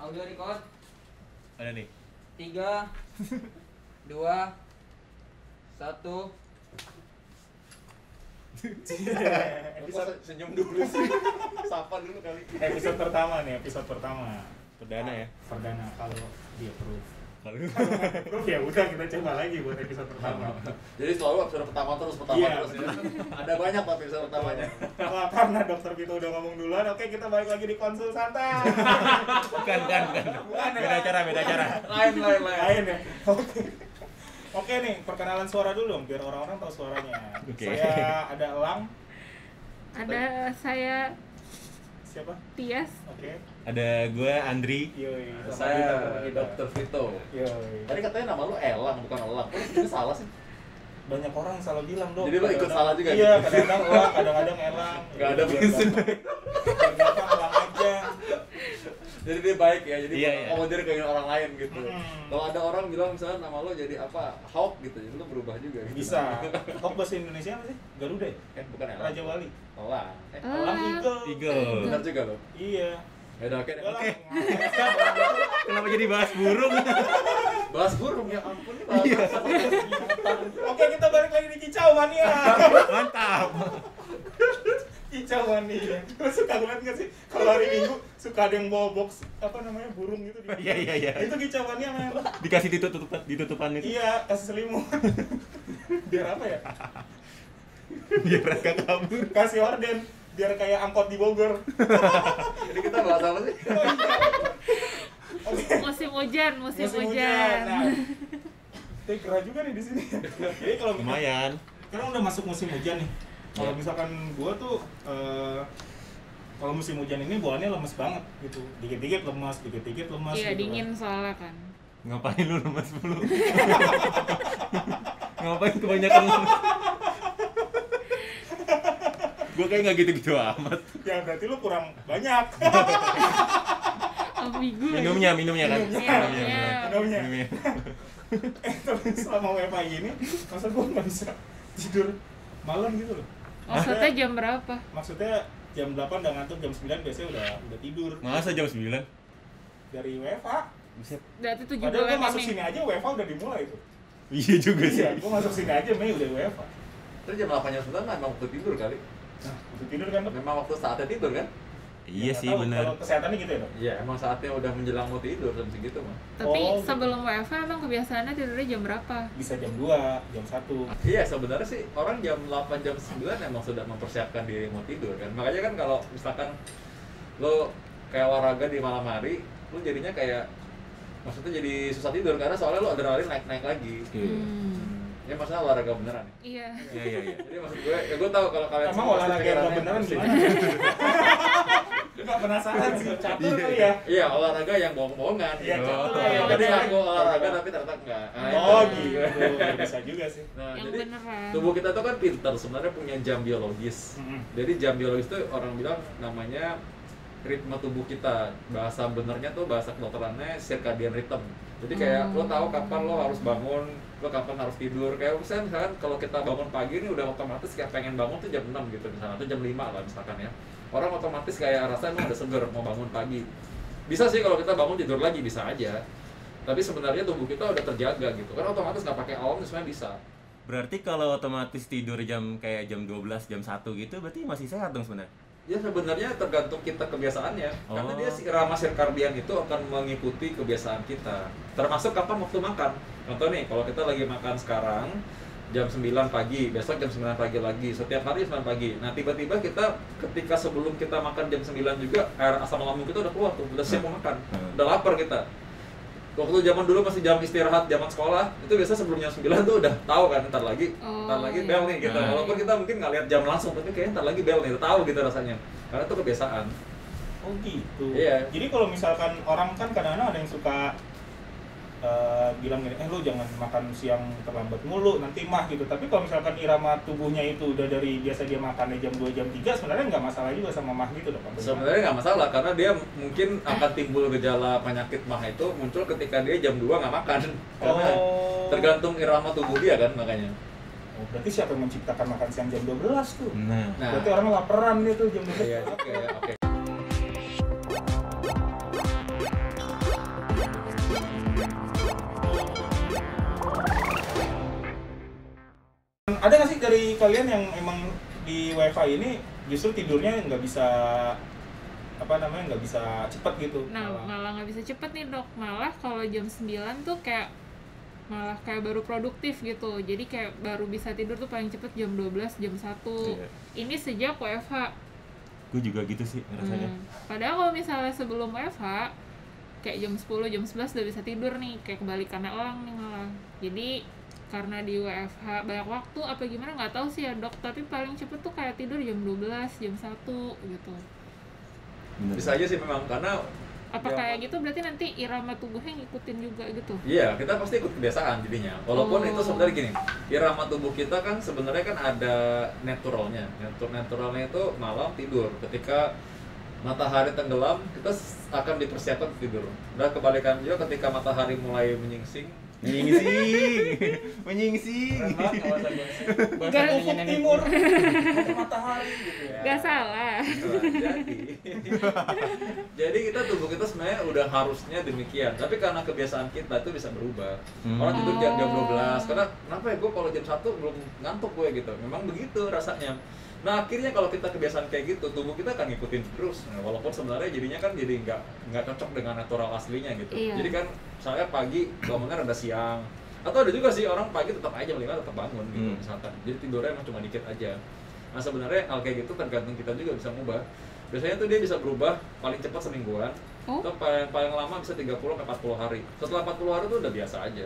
Audio record. Ada nih. 3 2 1. Episode senyum dulu sih. Sapa dulu kali. Episode pertama nih, episode pertama. Perdana ya. Perdana kalau dia approve. Kalau Approve ya udah kita coba lagi buat episode pertama. Jadi selalu episode pertama terus Iya, terus. Ada banyak tapi episode pertamanya. Wah, karena dokter Vito udah ngomong duluan, oke kita balik lagi di konsul santai. bukan. Bukan ya? Beda cara. Lain ya. Oke nih, perkenalan suara dulu dong biar orang-orang tahu suaranya. Oke. Saya ada Elang. Ada saya Siapa? Tias. Oke. Ada gue Andri. Yoi. sama Saya kita. Dr. Vito. Yoi. Tadi katanya nama lu Elang bukan Elang. Kok itu salah sih? Banyak orang salah bilang dong. Jadi lo ikut salah juga Iya, gitu? kadang-kadang Elang, kadang-kadang Elang. Nggak ada prinsip. Kenapa Elang aja? Jadi dia baik ya, jadi Iya. komodir ke orang lain gitu. Hmm. Kalau ada orang bilang misalnya nama lo jadi apa, Hawk gitu, jadi lo berubah juga gitu. Bisa. Hawk bahasa Indonesia apa sih? Garuda ya? Bukan Elang. Raja Wali. Elang. Elang Eagle. Eagle. Benar juga lo. Iya. Ya udah oke. Oke. Kenapa jadi bahas burung? Bahas burung ya ampun nih bahas. Oke, kita balik lagi di Kicau Mania. Mantap. Kicau Mania. Lo suka ngeliat nggak sih? Kalau hari Minggu suka ada yang bawa box apa namanya burung gitu di. Iya. Itu Kicau Mania memang. Dikasih ditutupan itu. Iya, kasih selimut. Biar apa ya? Biar mereka kabur. Kasih orden. Biar kayak angkot di Bogor. Jadi kita bahas apa sih? Oke. Musim hujan. Nah, kita gerah juga nih di sini. Jadi kalau Lumayan. sekarang udah masuk musim hujan nih. Kalau misalkan gua tuh kalau musim hujan ini bawaannya lemes banget gitu. Dikit-dikit lemas Iya, gitu dingin kan. soalnya kan. Ngapain lu lemas mulu? Ngapain kebanyakan lemas? Gue kayak nggak gitu-gitu amat. Ya berarti lu kurang banyak. Ambigu. Minumnya kan? Minumnya. Tapi selama WFH ini, masa gua nggak bisa tidur malam gitu loh. Maksudnya jam berapa? Maksudnya jam 8 udah ngantuk, jam 9 biasanya udah tidur. Masa jam 9? Dari WFH. Buset. Berarti 7 Padahal bulan gua masuk ini. sini aja WFH udah dimulai tuh. Iya juga sih. Iya, gua masuk sini aja Mei udah WFH. Terus jam 8 jam 9 memang waktu tidur kali. Nah, untuk tidur kan tuh. Memang waktu saatnya tidur kan? Iya Nggak sih tahu, benar. Kalau kesehatannya gitu ya, Dok? Iya, emang saatnya udah menjelang mau tidur jam segitu mah. Tapi Oh, gitu. sebelum WFH emang kebiasaannya tidurnya jam berapa? Bisa jam 2, jam 1. Iya, sebenarnya sih orang jam 8 jam 9 emang sudah mempersiapkan diri mau tidur kan. Makanya kan kalau misalkan lo kayak olahraga di malam hari, lo jadinya kayak maksudnya jadi susah tidur karena soalnya lo adrenalin naik-naik lagi. Ya maksudnya olahraga beneran ya. Iya. Iya. Jadi maksud gue tahu kalau kalian Emang semua pasti olahraga yang nggak pikirannya beneran pusing. gimana? Nggak penasaran sih, catur kali ya? Iya, olahraga yang bohong-bohongan. Iya, gitu. catur ya. Jadi Bener. aku olahraga tapi ternyata enggak. Nah, Oh itu. gitu, bisa juga sih. Nah, Yang jadi beneran. tubuh kita tuh kan pintar sebenarnya punya jam biologis. Mm-mm. Jadi jam biologis itu orang bilang namanya ritme tubuh kita. Bahasa benernya tuh bahasa kedokterannya circadian rhythm. Jadi kayak lo tahu kapan lo harus bangun, lo kapan harus tidur. Kayak misalkan kalau kita bangun pagi ini udah otomatis kayak pengen bangun tuh jam 6 gitu misalnya, atau jam 5 lah misalkan ya. Orang otomatis kayak rasa emang ada seger mau bangun pagi. Bisa sih kalau kita bangun tidur lagi bisa aja. Tapi sebenarnya tubuh kita udah terjaga gitu. Kan otomatis nggak pakai alarm sebenarnya bisa. Berarti kalau otomatis tidur jam kayak jam 12, jam 1 gitu berarti masih sehat dong sebenarnya? Ya sebenarnya tergantung kita kebiasaannya. Karena Oh. dia si irama sirkadian itu akan mengikuti kebiasaan kita. Termasuk kapan waktu makan. Contoh nih, kalau kita lagi makan sekarang jam 9 pagi, besok jam 9 pagi lagi, setiap hari 9 pagi. Nah, tiba-tiba kita ketika sebelum kita makan jam 9 juga air asam lambung kita udah keluar tuh, udah siap mau makan. Udah lapar kita. Waktu zaman dulu masih jam istirahat, zaman sekolah, itu biasa sebelum jam 9 tuh udah tahu kan, ntar lagi bel nih gitu. Nah. Walaupun kita mungkin nggak lihat jam langsung, tapi kayaknya ntar lagi bel nih, udah tahu gitu rasanya. Karena itu kebiasaan. Oh gitu. Iya. Jadi kalau misalkan orang kan kadang-kadang ada yang suka bilang gini, lu jangan makan siang terlambat mulu, nanti mah gitu. Tapi kalau misalkan irama tubuhnya itu udah dari biasa dia makannya jam 2, jam 3, sebenarnya nggak masalah juga sama mah gitu dong. Sebenarnya nggak masalah karena dia mungkin akan timbul gejala penyakit mah itu muncul ketika dia jam 2 nggak makan. Karena tergantung irama tubuh dia kan makanya. Oh, berarti siapa yang menciptakan makan siang jam 12 tuh? Nah. Berarti orang laparan gitu jam 12. Iya, oke. kalian yang emang di WiFi ini justru tidurnya nggak bisa nggak bisa cepet gitu? Nah, malah nggak bisa cepet nih dok. Malah kalau jam 9 tuh malah kayak baru produktif gitu. Jadi kayak baru bisa tidur tuh paling cepet jam 12, jam 1. Iya. Ini sejak WFH. Gue juga gitu sih rasanya. Padahal kalau misalnya sebelum WFH kayak jam 10, jam 11 udah bisa tidur nih. Kayak kebalikannya orang nih malah. Jadi karena di WFH banyak waktu apa gimana nggak tahu sih ya dok. Tapi paling cepet tuh kayak tidur jam 12, jam 1 gitu. Bener. Bisa aja sih memang, karena Apa kayak gitu berarti nanti irama tubuhnya ngikutin juga gitu? iya, kita pasti ikut kebiasaan jadinya. Walaupun itu sebenarnya gini, irama tubuh kita kan sebenarnya kan ada naturalnya. Naturalnya itu malam tidur. Ketika matahari tenggelam, kita akan dipersiapkan tidur. Dan kebalikan juga ketika matahari mulai menyingsing. Menyingsing. Keren banget kalau bahasa gue. Bahasa Gak- nenek timur, ada matahari gitu ya. Gak salah. Jadi kita tubuh kita sebenarnya udah harusnya demikian, tapi karena kebiasaan kita itu bisa berubah. Orang tidur jam 12, karena kenapa ya gue kalau jam 1 belum ngantuk gue gitu. Memang begitu rasanya. Nah akhirnya kalau kita kebiasaan kayak gitu, tubuh kita akan ngikutin terus. Nah, walaupun sebenarnya jadinya kan jadi nggak cocok dengan natural aslinya gitu. Iya. Jadi kan saya pagi bangunnya rada siang, atau ada juga sih orang pagi tetap aja jam 5 tetap bangun gitu misalkan. Jadi tidurnya emang cuma dikit aja. Nah sebenarnya hal kayak gitu tergantung kita juga bisa ngubah. Biasanya tuh dia bisa berubah paling cepat semingguan, atau paling lama bisa 30-40 hari. Setelah 40 hari tuh udah biasa aja.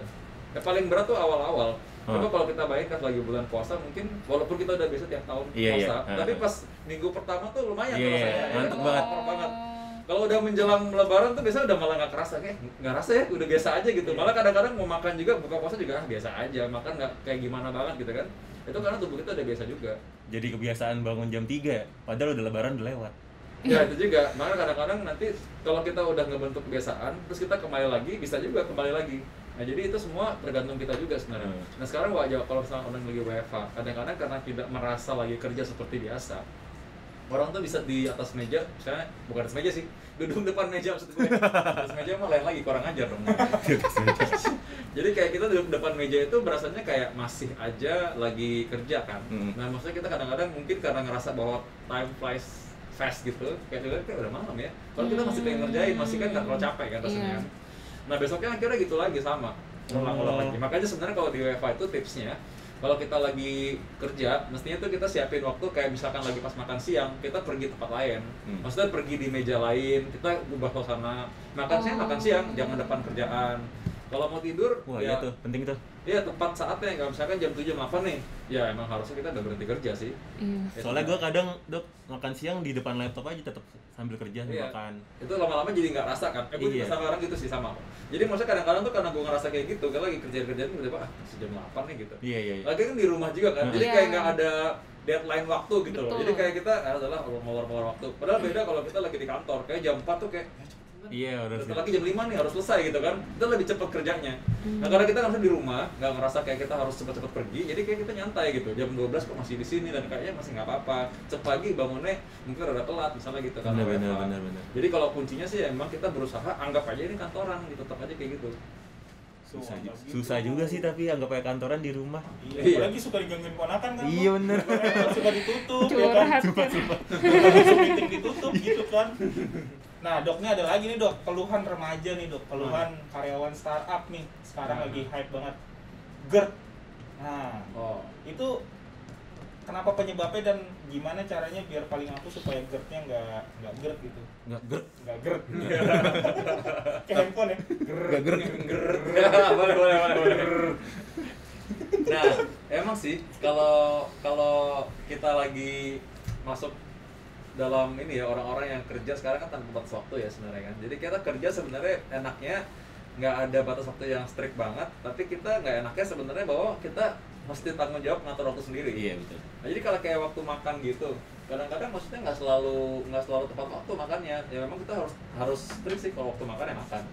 Yang paling berat tuh awal-awal. Coba kalau kita bayangkan lagi bulan puasa, mungkin walaupun kita udah biasa tiap tahun puasa, tapi pas minggu pertama tuh lumayan tuh rasanya. ngantuk Ya, banget. lapar banget. Kalau udah menjelang lebaran tuh biasanya udah malah nggak kerasa, kayak nggak rasa ya, udah biasa aja gitu. Malah kadang-kadang mau makan juga, buka puasa juga biasa aja, makan nggak kayak gimana banget gitu kan. Itu karena tubuh kita udah biasa juga. Jadi kebiasaan bangun jam 3, padahal udah lebaran udah lewat. Ya itu juga, makanya kadang-kadang nanti kalau kita udah ngebentuk kebiasaan, terus kita kembali lagi, bisa juga kembali lagi. Nah jadi itu semua tergantung kita juga sebenarnya. Nah sekarang wajar kalau misalnya orang lagi WFH, kadang-kadang karena tidak merasa lagi kerja seperti biasa, orang tuh bisa di atas meja, misalnya bukan atas meja sih, duduk depan meja maksud gue. Atas meja mah lain lagi, kurang ajar dong. Jadi kayak kita duduk depan meja itu berasanya kayak masih aja lagi kerja kan. Nah maksudnya kita kadang-kadang mungkin karena ngerasa bahwa time flies fast gitu, kayak udah malam ya. Kalau kita masih pengen ngerjain, masih kan nggak terlalu capek kan rasanya. Iya. Nah besoknya akhirnya gitu lagi sama, ulang-ulang lagi. Makanya sebenarnya kalau di WFH itu tipsnya, kalau kita lagi kerja, mestinya tuh kita siapin waktu kayak misalkan lagi pas makan siang, kita pergi tempat lain. Maksudnya pergi di meja lain, kita ubah suasana. Makan siang, makan siang, jangan depan kerjaan. Kalau mau tidur, Wah ya, iya tuh, penting tuh. iya tepat saatnya. Kalau misalkan jam 7 makan nih, ya emang harusnya kita udah berhenti kerja sih. Iya. Ya, Soalnya sudah. gue kadang dok makan siang di depan laptop aja tetap sambil kerja Iya. makan. Itu lama-lama jadi nggak rasa kan? Gue juga Iya. sama orang gitu sih sama. Jadi maksudnya kadang-kadang tuh karena gue ngerasa kayak gitu, kan lagi kerjaan-kerjaan tiba-tiba jam 8 nih gitu. Iya iya. Lagi kan di rumah juga kan, jadi Iya. kayak nggak ada deadline waktu gitu loh. Betul. Jadi kayak kita adalah molor-molor waktu. Padahal beda kalau kita lagi di kantor, kayak jam 4 tuh kayak Iya udah. bentar lagi jam 5 nih harus selesai gitu kan. Kita lebih cepat kerjanya. Nah karena kita ngerasa di rumah, nggak ngerasa kayak kita harus cepat-cepat pergi, jadi kayak kita nyantai gitu. Jam 12 kok masih di sini dan kayaknya masih nggak apa-apa. Pagi bangunnya mungkin rada telat misalnya gitu kan. Benar. Jadi kalau kuncinya sih emang kita berusaha anggap aja ini kantoran gitu, tetap aja kayak gitu. Susah juga sih tapi anggap kayak kantoran di rumah. Iya, apalagi suka digangguin ponakan kan. Iya Bang? bener. Suka ditutup ya kan. Curhat kan. Langsung meeting ditutup gitu kan. Nah, Dok, ini ada lagi nih, Dok, keluhan remaja nih, Dok. Keluhan karyawan startup nih. Sekarang lagi hype banget. GERD. Nah, Oh. itu kenapa penyebabnya dan gimana caranya biar paling ampuh supaya GERD-nya nggak GERD gitu. Nggak GERD. Nggak GERD. Kayak handphone ya. Nggak GERD. boleh. Nah, emang sih kalau kita lagi masuk dalam ini ya, orang-orang yang kerja sekarang kan tanpa batas waktu ya sebenarnya kan. Jadi kita kerja sebenarnya enaknya nggak ada batas waktu yang strict banget, tapi kita nggak enaknya sebenarnya bahwa kita mesti tanggung jawab ngatur waktu sendiri. Iya betul. Nah, jadi kalau kayak waktu makan gitu, kadang-kadang maksudnya nggak selalu tepat waktu makannya. Ya memang kita harus strict sih kalau waktu makan ya makan.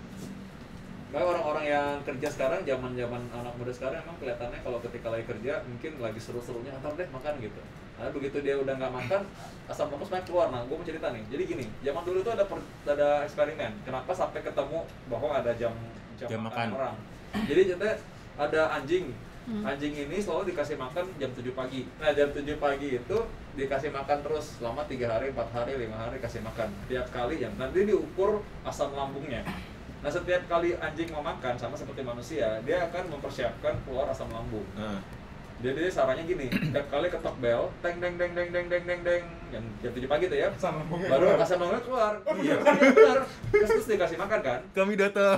Kayak orang-orang yang kerja sekarang, zaman anak muda sekarang emang kelihatannya kalau ketika lagi kerja mungkin lagi seru-serunya antar deh makan gitu. Nah begitu dia udah nggak makan, asam lambung naik keluar. Nah gue mau cerita nih. Jadi gini, zaman dulu tuh ada eksperimen. Kenapa sampai ketemu bahwa ada jam makan makan. orang? Jadi ada anjing Anjing ini selalu dikasih makan jam 7 pagi. Nah, jam 7 pagi itu dikasih makan terus selama 3 hari, 4 hari, 5 hari kasih makan. Tiap kali ya, nanti diukur asam lambungnya. Nah, setiap kali anjing mau makan sama seperti manusia, dia akan mempersiapkan keluar asam lambung. Jadi sarannya gini, tiap kali ketok bel, teng deng deng deng deng deng deng deng, jam 7 pagi tuh ya, baru asam lambungnya keluar. Iya, benar. Terus dikasih makan kan? Kami datang.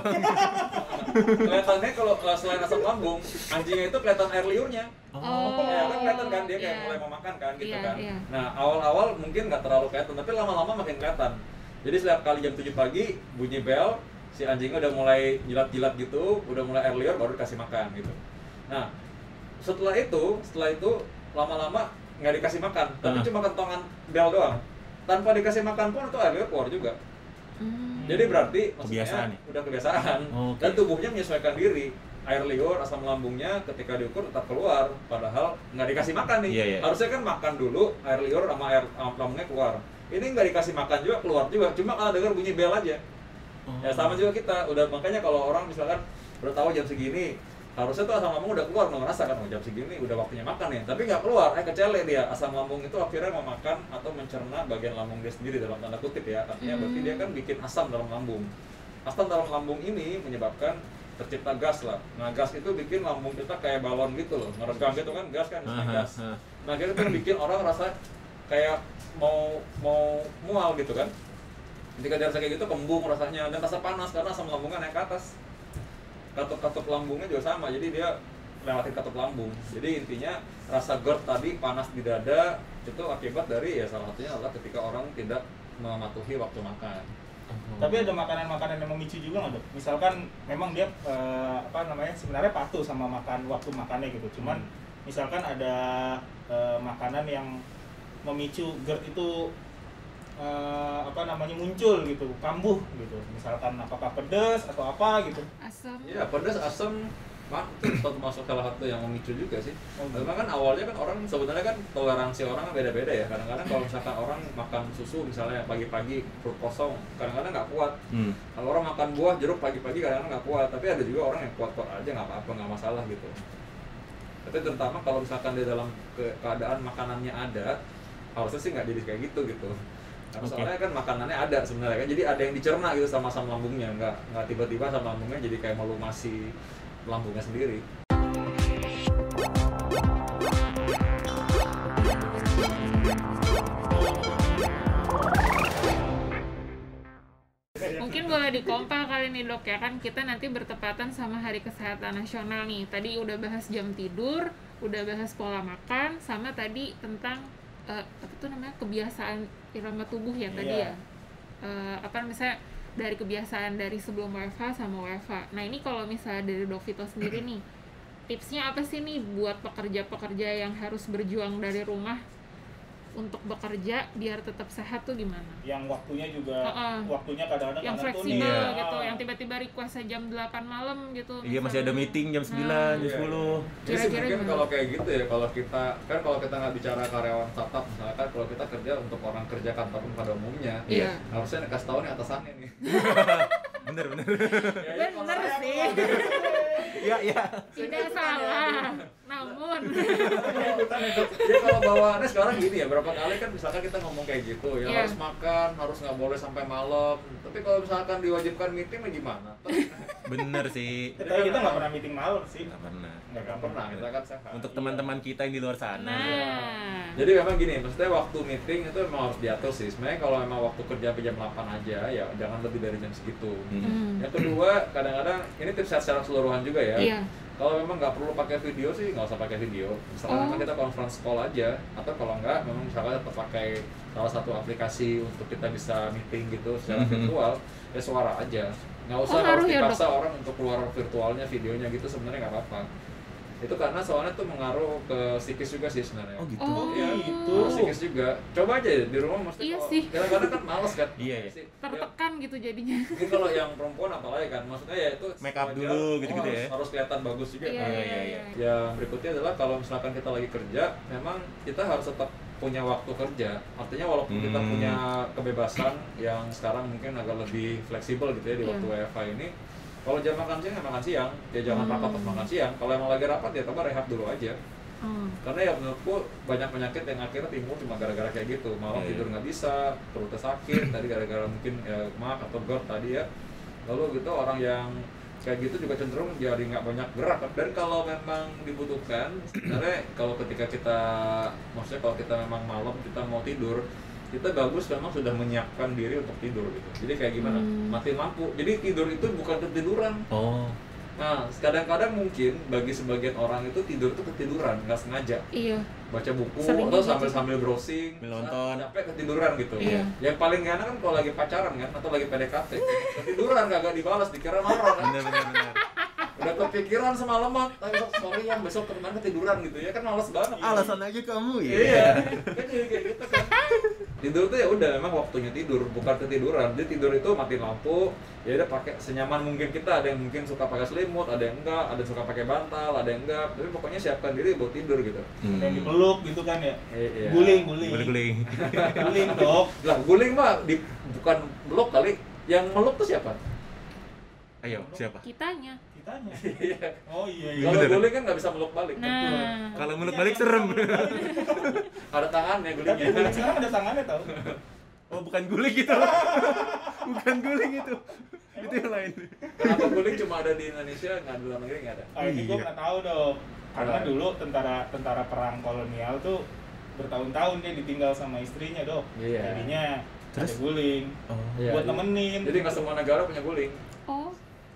Kelihatannya kalau selain asam lambung, anjingnya itu kelihatan air liurnya. Ya kan kelihatan kan dia kayak mulai mau makan kan gitu kan. Nah, awal-awal mungkin nggak terlalu kelihatan, tapi lama-lama makin kelihatan. Jadi setiap kali jam 7 pagi bunyi bel, si anjingnya udah mulai jilat-jilat gitu, udah mulai air liur baru dikasih makan gitu. Nah, setelah itu lama-lama nggak dikasih makan, tapi cuma kentongan bel doang. Tanpa dikasih makan pun itu air liur keluar juga. Jadi berarti maksudnya udah kebiasaan. Dan tubuhnya menyesuaikan diri. Air liur, asam lambungnya ketika diukur tetap keluar, padahal nggak dikasih makan nih. Harusnya kan makan dulu, air liur sama air lambungnya keluar. Ini nggak dikasih makan juga, keluar juga. Cuma kalau dengar bunyi bel aja. Ya sama juga kita. Udah makanya kalau orang misalkan udah tahu jam segini, harusnya tuh asam lambung udah keluar, ngerasa kan jam segini udah waktunya makan ya, tapi nggak keluar, kecele dia. Asam lambung itu akhirnya mau makan atau mencerna bagian lambung dia sendiri dalam tanda kutip ya, artinya berarti dia kan bikin asam dalam lambung. Asam dalam lambung ini menyebabkan tercipta gas lah. Nah, gas itu bikin lambung kita kayak balon gitu loh, ngeregang gitu kan, gas kan, gas. Nah, akhirnya itu bikin orang rasa kayak mau mual gitu kan. Ketika dia rasa kayak gitu kembung rasanya dan rasa panas karena asam lambungnya naik ke atas. Katup lambungnya juga sama, jadi dia lewatin katup lambung. Jadi intinya rasa GERD tadi, panas di dada, itu akibat dari ya salah satunya adalah ketika orang tidak mematuhi waktu makan. Tapi ada makanan-makanan yang memicu juga nggak, Dok? Misalkan memang dia sebenarnya patuh sama waktu makannya gitu. Cuman misalkan ada makanan yang memicu GERD itu muncul gitu, kambuh gitu. Misalkan apakah pedas atau apa gitu. Asam. Iya, pedas, asam, itu termasuk salah satu yang memicu juga sih. Memang kan awalnya kan orang sebenarnya kan toleransi orang beda-beda ya. Kadang-kadang kalau misalkan orang makan susu misalnya pagi-pagi perut kosong, kadang-kadang nggak kuat. Kalau orang makan buah jeruk pagi-pagi kadang-kadang nggak kuat. Tapi ada juga orang yang kuat-kuat aja, nggak apa-apa, nggak masalah gitu. Tapi terutama kalau misalkan di dalam keadaan makanannya ada, harusnya sih nggak jadi kayak gitu. Karena soalnya kan makanannya ada sebenarnya kan, jadi ada yang dicerna gitu sama asam lambungnya, nggak tiba-tiba asam lambungnya jadi kayak melumasi lambungnya sendiri. Mungkin boleh dikompal kali nih Dok ya, kan kita nanti bertepatan sama Hari Kesehatan Nasional nih. Tadi udah bahas jam tidur, udah bahas pola makan, sama tadi tentang kebiasaan irama tubuh ya tadi ya. Misalnya dari kebiasaan dari sebelum WFH sama WFH. Nah ini kalau misalnya dari Dok Vito sendiri nih, tipsnya apa sih nih buat pekerja-pekerja yang harus berjuang dari rumah untuk bekerja biar tetap sehat tuh gimana? Yang waktunya juga, waktunya kadang-kadang yang fleksibel gitu, yang tiba-tiba request jam 8 malam gitu. Iya, masih ada meeting jam 9, jam 10. Jadi mungkin kalau kayak gitu ya, kalau kita nggak bicara karyawan startup misalkan, kalau kita kerja untuk orang kerja kantor pada umumnya, harusnya kasih tahu nih atasannya nih. Bener. Bener sih. Iya. Tidak salah. Namun ya kalau bawaannya sekarang gini ya, berapa kali kan misalkan kita ngomong kayak gitu ya, harus makan, harus nggak boleh sampai malam. Tapi kalau misalkan diwajibkan meeting gimana? Bener sih. Tapi kita nggak pernah meeting malam sih. Nggak pernah, kita kan sehat. Untuk teman-teman kita yang di luar sana. Nah. Jadi memang gini, maksudnya waktu meeting itu memang harus diatur sih. Sebenarnya kalau memang waktu kerja sampai jam 8 aja ya jangan lebih dari jam segitu. Yang kedua, kadang-kadang ini tips secara keseluruhan juga ya. Kalau memang nggak perlu pakai video sih nggak usah pakai video. Misalkan memang kita conference call aja, atau kalau nggak memang misalkan tetap pakai salah satu aplikasi untuk kita bisa meeting gitu secara virtual, ya suara aja. Nggak usah harus dipaksa orang untuk keluar virtualnya, videonya gitu, sebenarnya nggak apa-apa. Itu karena soalnya tuh mengaruh ke psikis juga sih sebenarnya. Oh gitu. Iya, gitu. Psikis juga. Coba aja di rumah mesti kadang-kadang kan males kan. Iya. Tertekan gitu jadinya. Mungkin kalau yang perempuan apalagi kan, maksudnya ya itu make up dulu gitu-gitu ya. Harus kelihatan bagus juga kan. Iya. Yang berikutnya adalah kalau misalkan kita lagi kerja, memang kita harus tetap punya waktu kerja. Artinya walaupun kita punya kebebasan yang sekarang mungkin agak lebih fleksibel gitu ya di waktu WFH ini, Kalau jam makan siang ya makan siang, ya jangan rapat pas makan siang. Kalau emang lagi rapat ya coba rehat dulu aja. Karena ya menurutku banyak penyakit yang akhirnya timbul cuma gara-gara kayak gitu. Malam tidur nggak bisa, perutnya sakit, tadi gara-gara mungkin ya mak atau GERD tadi ya. Lalu gitu orang yang kayak gitu juga cenderung jadi nggak banyak gerak. Dan kalau memang dibutuhkan, sebenarnya kalau ketika kita, maksudnya kalau kita memang malam kita mau tidur, kita bagus memang sudah menyiapkan diri untuk tidur gitu. Jadi kayak gimana? Matiin lampu. Jadi tidur itu bukan ketiduran. Nah, kadang-kadang mungkin bagi sebagian orang itu tidur itu ketiduran, nggak sengaja. Iya. Baca buku Sering atau gitu. sambil browsing, Nonton. sampai ketiduran gitu. Iya. Yang paling gak enak kan kalau lagi pacaran kan atau lagi PDKT. Ketiduran kagak dibalas, dikira marah kan. Benar. Udah kepikiran semalaman, tapi besok sorry yang besok kemarin ketiduran gitu ya kan males banget. Alasan aja kamu ya. Iya. Kan jadi kayak gitu kan. Tidur tuh ya udah memang waktunya tidur, bukan ketiduran. Jadi tidur itu matiin lampu, ya udah pakai senyaman mungkin kita. Ada yang mungkin suka pakai selimut, ada yang enggak, ada yang suka pakai bantal, ada yang enggak. Tapi pokoknya siapkan diri buat tidur gitu. Ada yang dipeluk gitu kan ya. Iya. Guling. Guling. Guling dok. Lah guling mah bukan meluk kali. Yang meluk tuh siapa? Ayo, siapa? Kitanya. Kitanya. Iya. Oh iya. Kalau Bener. guling kan nggak bisa meluk balik. Nah. Kalau meluk balik serem. Ada tangannya Tapi gulingnya. guling sekarang ada tangannya tau. Oh, bukan guling itu. Bukan guling itu. Itu yang lain. Kenapa guling cuma ada di Indonesia, nggak di luar negeri nggak ada? Ini gue Iya. pernah tahu dok. Karena Apa? dulu tentara perang kolonial tuh bertahun-tahun dia ditinggal sama istrinya dok. Iya. Jadinya ada Terus? guling Oh, Iya, buat iya. nemenin. Jadi nggak semua negara punya guling. Oh.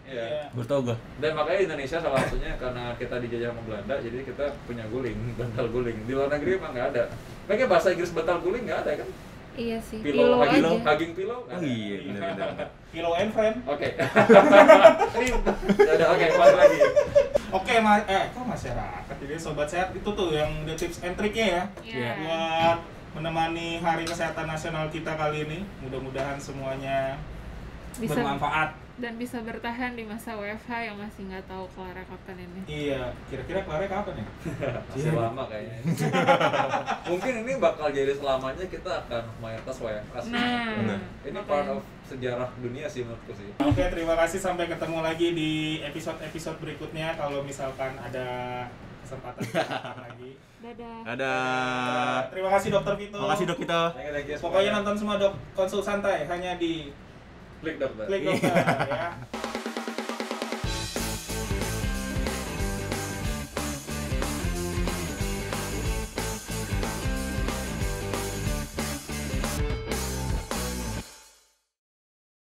Iya. baru tau gua. Dan makanya Indonesia salah satunya karena kita dijajah sama Belanda, jadi kita punya guling, bantal guling. Di luar negeri emang nggak ada. Makanya bahasa Inggris bantal guling nggak ada kan? Iya sih. Pillow, Pillow aja. hugging pillow. nggak Oh ada. iya, benar. Pillow and friend. Oke. Ini udah oke, balik lagi. Oke, kok masyarakat jadi sobat sehat itu tuh yang the tips and triknya ya Iya. buat menemani Hari Kesehatan Nasional kita kali ini. Mudah-mudahan semuanya Bisa bermanfaat. dan bisa bertahan di masa WFH yang masih nggak tahu kelar kapan ini. Iya, kira-kira kelarnya kapan ya? Masih lama kayaknya. Mungkin ini bakal jadi selamanya kita akan mayoritas WFH. Nah, Benar. Ini part of sejarah dunia sih menurutku sih. Oke, terima kasih. Sampai ketemu lagi di episode-episode berikutnya. Kalau misalkan ada kesempatan lagi. dadah. Dadah. Terima kasih Dokter Vito. Makasih Dok kita. Thank you Pokoknya nonton semua Dok Konsul Santai hanya di klik dokter. Klik Dokter ya.